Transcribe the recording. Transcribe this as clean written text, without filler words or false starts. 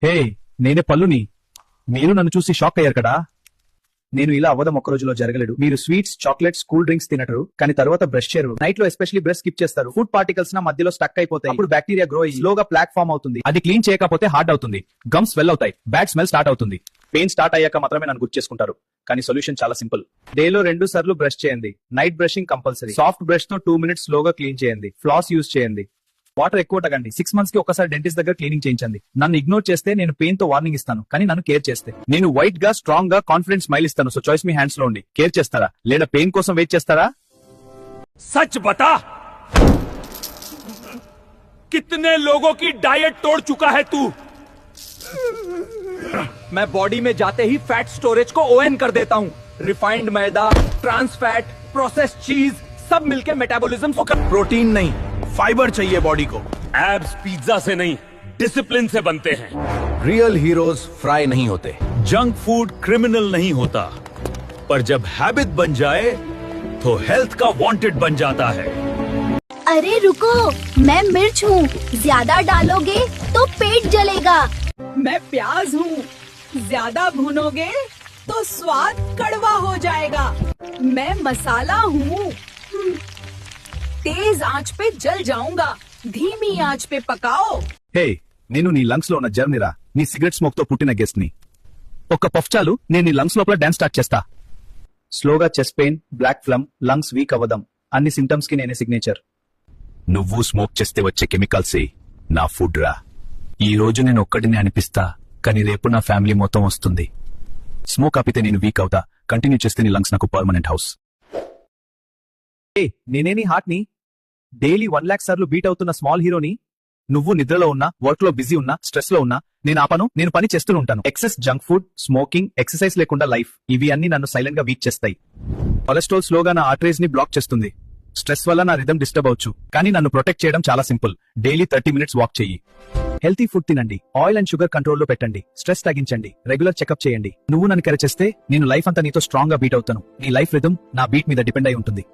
హే, నేనే పల్లుని. మీరు నన్ను చూసి షాక్ అయ్యారు కదా. నేను ఇలా అవ్వడం ఒక్క రోజులో జరగలేదు. మీరు స్వీట్స్, చాక్లెట్స్, కూల్ డ్రింక్స్ తినటరు, కానీ తర్వాత బ్రష్ చేయరు. నైట్ లో ఎస్పెషల్లీ బ్రష్ స్కిప్ చేస్తారు. ఫుడ్ పార్టికల్స్ నా మధ్యలో స్టక్ అయిపోతాయి. అప్పుడు బ్యాక్టీరియా గ్రో అయ్యి స్లోగా ప్లాక్ ఫామ్ అవుతుంది. అది క్లీన్ చేయకపోతే హార్డ్ అవుతుంది, గమ్స్ స్వెల్ అవుతాయి, బ్యాడ్ స్మెల్ స్టార్ట్ అవుతుంది. పెయిన్ స్టార్ట్ అయ్యాక మాత్రమే నన్ను గుర్తు చేసుకుంటారు. కానీ సొల్యూషన్ చాలా సింపుల్. డేలో 2 సార్లు బ్రష్ చేయండి. Night brushing compulsory. Soft brush తో 2 మినిట్స్ స్లోగా క్లీన్ చేయండి. ఫ్లాస్ యూజ్ చేయండి. వాటర్ ఎక్కువ తాగండి. 6 మంత్స్ కి ఒకసారి డెంటిస్ట్ దగ్గర క్లీనింగ్ చేయించండి. నన్ను ఇగ్నోర్ చేస్తే నేను పెయిన్ తో వార్నింగ్ ఇస్తాను, కానీ నన్ను కేర్ చేస్తే నేను వైట్ గా, స్ట్రాంగ్ గా, కాన్ఫిడెంట్ స్మైల్ ఇస్తాను. సో చాయిస్ మీ హ్యాండ్స్ లో ఉండి. కేర్ చేస్తారా లేదా పెయిన్ కోసం వెయిట్ చేస్తారా? सच बता, कितने लोगों की डाइट तोड़ चुका है तू? मैं बॉडी में जाते ही फैट स्टोरेज को ओएन कर देता हूँ. रिफाइंड मैदा, ट्रांस फैट, प्रोसेस्ड चीज सब मिलके मेटाबॉलिज्म को प्रोटीन नहीं, फाइबर चाहिए बॉडी को. एब्स पिज्जा से नहीं, डिसिप्लिन से बनते हैं. रियल हीरोज फ्राई नहीं होते. जंक फूड क्रिमिनल नहीं होता, पर जब हैबिट बन जाए तो हेल्थ का वांटेड बन जाता है. अरे रुको, मैं मिर्च हूँ, ज्यादा डालोगे तो पेट जलेगा. मैं प्याज हूँ, ज्यादा भूनोगे तो स्वाद कड़वा हो जाएगा. मैं मसाला हूँ, तेज आंच पे जल जाऊंगा, धीमी आंच पे पकाओ. హే, నేను నీ లంగ్స్ లో ఉన్న జర్నిరా. నీ సిగరెట్ స్మోక్ తో పుట్టిన గెస్ట్ ని. ఒక్క పఫ్ చాలు, నేను నీ లంగ్స్ లోపల డాన్స్ స్టార్ట్ చేస్తా. స్లోగా chest pain, black phlegm, lungs weak అవ్వడం, అన్ని సింటమ్స్ కి నేనే సిగ్నేచర్. నువ్వు స్మోక్ చేస్తే వచ్చే కెమికల్సే నా ఫుడ్ రా. ఈ రోజు నేను ఒక్కడిని అనిపిస్తా, కానీ రేపు నా ఫ్యామిలీ మొత్తం వస్తుంది. స్మోక్ ఆపితే నేను వీక్ అవుతా, కంటిన్యూ చేస్తే నీ లంగ్స్ నాకు పర్మనెంట్ హౌస్. నేనే నీ హార్ట్ ని. డైలీ 1 lakh సార్లు బీట్ అవుతున్న స్మాల్ హీరోని. నువ్వు నిద్రలో ఉన్నా, వర్క్ లో బిజీ ఉన్నా, స్ట్రెస్ లో ఉన్నా, నేను ఆపను. నేను పని చేస్తూనే ఉంటాను. Excess junk food, smoking, exercise లేకుండా లైఫ్, ఇవి అన్ని నన్ను సైలెంట్ గా వీక్ చేస్తాయి. కొలెస్ట్రాల్ స్లోగా నా ఆర్టరీస్ ని బ్లాక్ చేస్తుంది. స్ట్రెస్ వల్ల నా రిథమ్ డిస్టర్బ్ అవచ్చు, కానీ నన్ను ప్రొటెక్ట్ చేయడం చాలా సింపుల్. డైలీ 30 మినిట్స్ వాక్ చెయ్యి. హెల్తీ ఫుడ్ తినండి. ఆయిల్ అండ్ షుగర్ కంట్రోల్లో పెట్టండి. స్ట్రెస్ తగ్గించండి. రెగ్యులర్ చెకప్ చేయండి. నువ్వు నన్ను కేర్ చేస్తే నేను లైఫ్ అంతా నీతో స్ట్రాంగ్ గా బీట్ అవుతాను. నీ లైఫ్ రిథమ్ నా బీట్ మీద డిపెండ్ అయి ఉంటుంది.